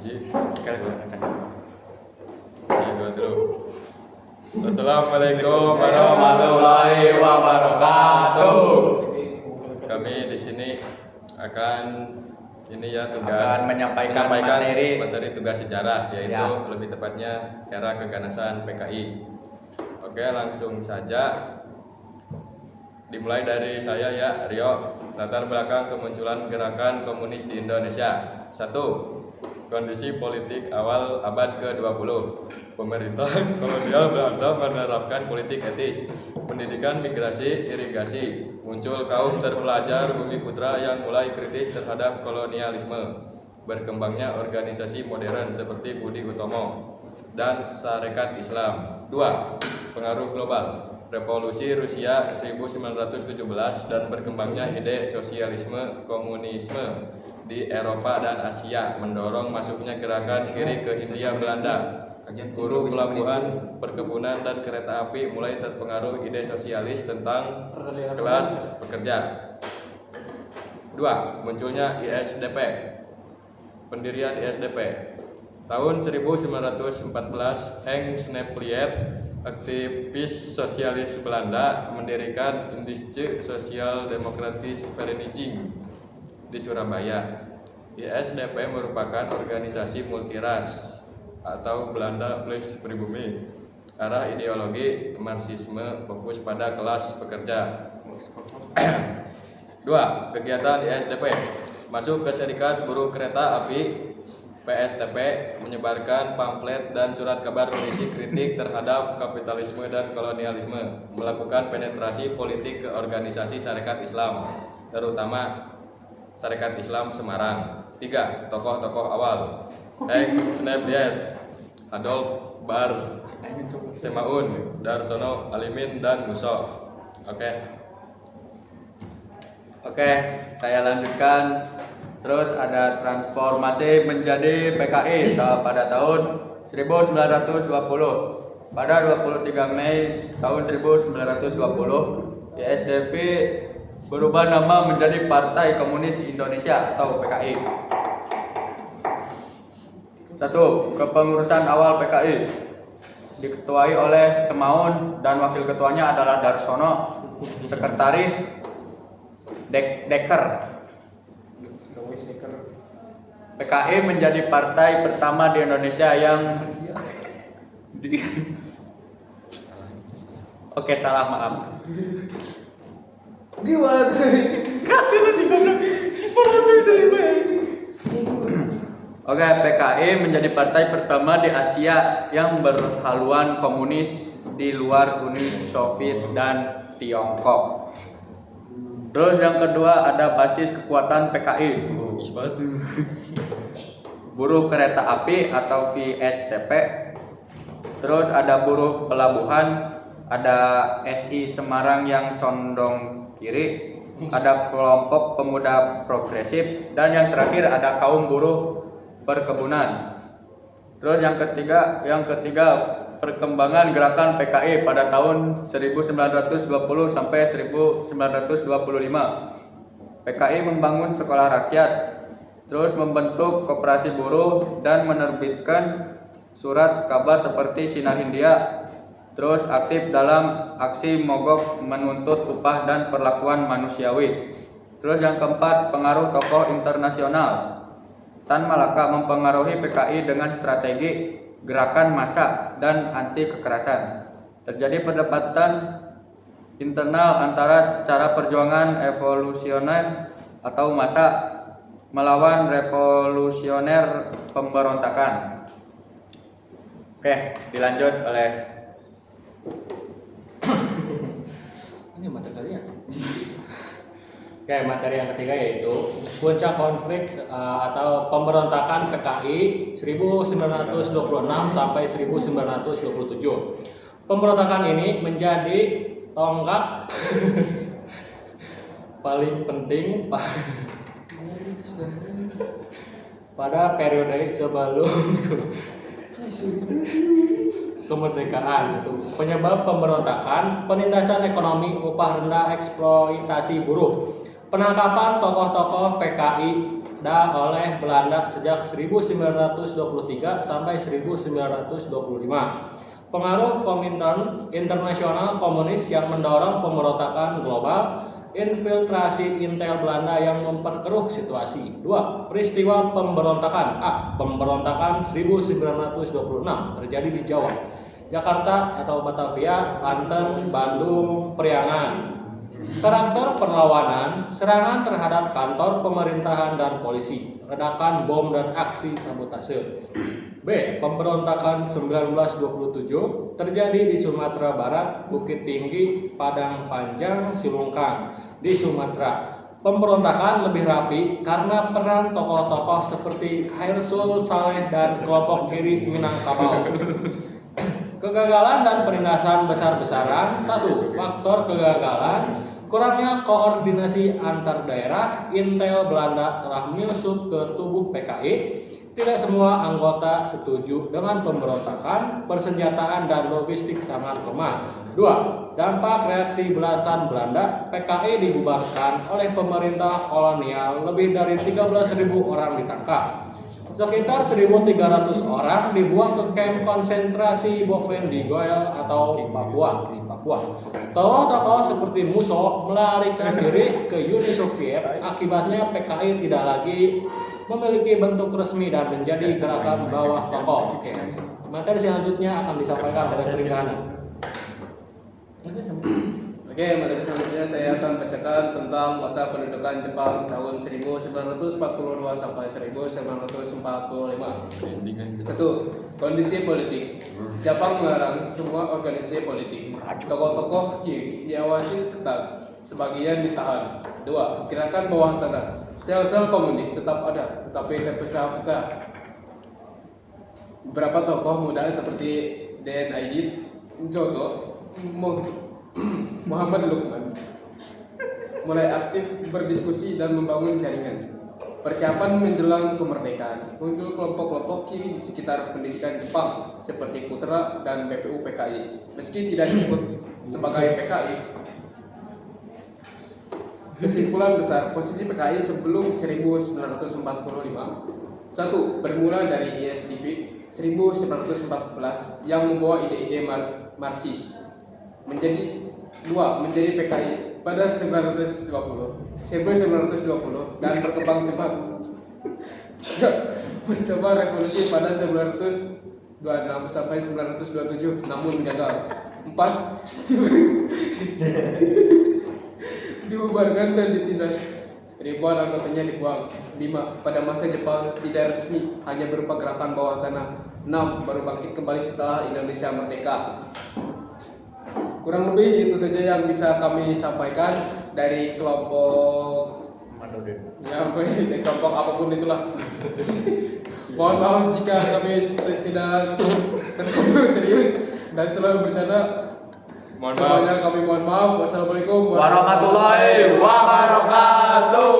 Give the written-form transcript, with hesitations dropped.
Hiji. Assalamualaikum warahmatullahi wabarakatuh. Kami di sini akan menyampaikan materi tugas sejarah, yaitu lebih tepatnya era keganasan PKI. Oke, langsung saja. Dimulai dari saya ya, Rio. Latar belakang kemunculan gerakan komunis di Indonesia. 1. Kondisi politik awal abad ke-20. Pemerintah kolonial Belanda menerapkan politik etis, pendidikan, migrasi, irigasi. Muncul kaum terpelajar bumi putra yang mulai kritis terhadap kolonialisme. Berkembangnya organisasi modern seperti Budi Utomo dan Sarekat Islam. 2. Pengaruh global. Revolusi Rusia 1917 dan berkembangnya ide sosialisme komunisme di Eropa dan Asia mendorong masuknya gerakan kiri ke Hindia Belanda. Buruh pelabuhan, perkebunan, dan kereta api mulai terpengaruh ide sosialis tentang kelas pekerja. 2. Munculnya ISDP. Pendirian ISDP. Tahun 1914, Henk Snepliet, aktivis sosialis Belanda, mendirikan Indische Sociaal Democratische Vereniging di Surabaya. ISDP merupakan organisasi multiras atau Belanda plus pribumi. Arah ideologi Marxisme fokus pada kelas pekerja. 2. Kegiatan ISDP. Masuk ke Serikat Buruh Kereta Api PSTP, menyebarkan pamflet dan surat kabar berisi kritik terhadap kapitalisme dan kolonialisme, melakukan penetrasi politik ke organisasi Sarekat Islam, terutama Sarekat Islam Semarang. 3. Tokoh-tokoh awal. Henk Snepliet, Adolf Bars, Semaun, Darsono, Alimin, dan Musso. Oke, saya lanjutkan. Terus ada transformasi menjadi PKI pada tahun 1920. Pada 23 Mei tahun 1920, ISDP berubah nama menjadi Partai Komunis Indonesia atau PKI. 1. Kepengurusan awal PKI diketuai oleh Semaun dan wakil ketuanya adalah Darsono, sekretaris Dekker. PKI menjadi partai pertama di Indonesia yang maaf. Gimana tuh? PKI menjadi partai pertama di Asia yang berhaluan komunis di luar Uni Soviet dan Tiongkok. Terus yang kedua ada basis kekuatan PKI. Buruh kereta api atau VSTP. Terus ada buruh pelabuhan, ada SI Semarang yang condong kiri, ada kelompok pemuda progresif, dan yang terakhir ada kaum buruh perkebunan. Terus yang ketiga perkembangan gerakan PKI pada tahun 1920 sampai 1925. PKI membangun sekolah rakyat, terus membentuk koperasi buruh dan menerbitkan surat kabar seperti Sinar Hindia. Terus aktif dalam aksi mogok menuntut upah dan perlakuan manusiawi. Terus yang keempat, pengaruh tokoh internasional. Tan Malaka mempengaruhi PKI dengan strategi gerakan massa dan anti kekerasan. Terjadi perdebatan internal antara cara perjuangan evolusioner atau massa melawan revolusioner pemberontakan. Dilanjut oleh Ini materi ya. Materi yang ketiga yaitu puncak konflik atau pemberontakan PKI 1926 sampai 1927. Pemberontakan ini menjadi tonggak paling penting pada periode sebelum kemerdekaan. Penyebab pemberontakan: penindasan ekonomi, upah rendah, eksploitasi buruh, penangkapan tokoh-tokoh PKI oleh Belanda sejak 1923 sampai 1925. Pengaruh Komintern internasional komunis yang mendorong pemberontakan global, infiltrasi intel Belanda yang memperkeruh situasi. 2. Peristiwa pemberontakan. A. Pemberontakan 1926 terjadi di Jawa, Jakarta atau Batavia, Banten, Bandung, Priangan. Karakter perlawanan, serangan terhadap kantor pemerintahan dan polisi, ledakan bom dan aksi sabotase. B. Pemberontakan 1927 terjadi di Sumatera Barat, Bukit Tinggi, Padang Panjang, Silungkang di Sumatera. Pemberontakan lebih rapi karena peran tokoh-tokoh seperti Khairul Saleh dan kelompok kiri Minangkabau. Kegagalan dan penindasan besar-besaran. 1. Faktor kegagalan, kurangnya koordinasi antar daerah. Intel Belanda telah menyusup ke tubuh PKI. Tidak semua anggota setuju dengan pemberontakan, persenjataan dan logistik sangat lemah. 2. Dampak reaksi belasan Belanda, PKI dibubarkan oleh pemerintah kolonial, lebih dari 13.000 orang ditangkap. Sekitar 1.300 orang dibuang ke kamp konsentrasi Boven-Digoel atau Papua di Papua. Tokoh-tokoh seperti Musso melarikan diri ke Uni Soviet. Akibatnya PKI tidak lagi memiliki bentuk resmi dan menjadi gerakan bawah tokoh. Oke. Materi selanjutnya akan disampaikan oleh Peringgana. Oke, materi selanjutnya saya akan bacakan tentang masa pendudukan Jepang tahun 1942 sampai 1945. 1. Kondisi politik. Jepang melarang semua organisasi politik. Tokoh-tokoh kiri diawasi ketat, sebagian ditahan. 2. Gerakan bawah tanah. Sel-sel komunis tetap ada, tetapi terpecah-pecah. Beberapa tokoh muda seperti Den Aidit, Joto, Muhammad Lukman mulai aktif berdiskusi dan membangun jaringan. Persiapan menjelang kemerdekaan, muncul kelompok-kelompok kiri di sekitar pendidikan Jepang seperti Putra dan BPU PKI. Meski tidak disebut sebagai PKI, kesimpulan besar posisi PKI sebelum 1945. 1. Bermula dari ISDP 1914 yang membawa ide-ide Marxis. Menjadi PKI pada 1920 dan berkembang cepat. 3. Mencoba revolusi pada 1926 sampai 1927 namun gagal. 4. Dibubarkan dan ditindas, ribuan anggotanya dibuang. 5. Pada masa Jepang tidak resmi, hanya berupa gerakan bawah tanah. 6. Baru bangkit kembali setelah Indonesia merdeka. Kurang lebih itu saja yang bisa kami sampaikan dari kelompok dari kelompok apapun itulah. Mohon maaf jika kami tidak terlalu serius dan selalu bercanda. Semuanya kami mohon maaf. Wassalamualaikum warahmatullahi wabarakatuh.